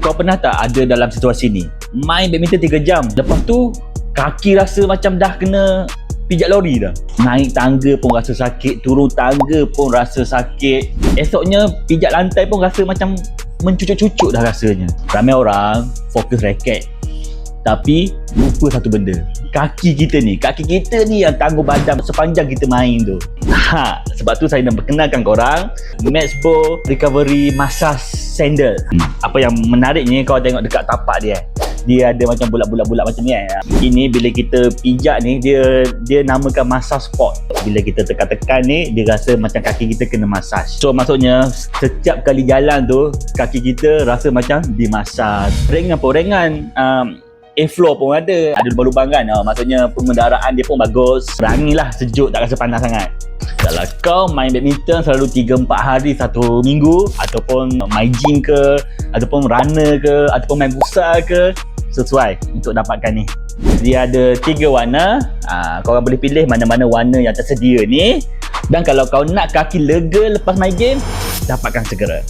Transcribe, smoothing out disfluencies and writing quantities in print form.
Kau pernah tak ada dalam situasi ni? Main badminton 3 jam, lepas tu kaki rasa macam dah kena pijak lori dah. Naik tangga pun rasa sakit, turun tangga pun rasa sakit. Esoknya pijak lantai pun rasa macam mencucuk-cucuk dah rasanya. Ramai orang fokus raket, tapi lupa satu benda. Kaki kita ni yang tangguh badan sepanjang kita main tu. Sebab tu saya nak perkenalkan korang Maxbo Recovery Massage Sandal. Apa yang menariknya, kau tengok dekat tapak dia, dia ada macam bulat-bulat macam ni. Ini bila kita pijak ni, dia namakan massage spot. Bila kita tekan-tekan ni, dia rasa macam kaki kita kena massage. So maksudnya setiap kali jalan tu, kaki kita rasa macam dimassage. Ringan. Airflow pun ada lubang-lubang kan. Maksudnya pengendaraan dia pun bagus. Rangilah, sejuk, tak rasa panas sangat. Kalau kau main badminton selalu 3-4 hari satu minggu, ataupun main gym ke, ataupun runner ke, ataupun main futsal ke, sesuai untuk dapatkan ni. Dia ada 3 warna. Korang boleh pilih mana-mana warna yang tersedia ni. Dan kalau kau nak kaki lega lepas main game, dapatkan segera.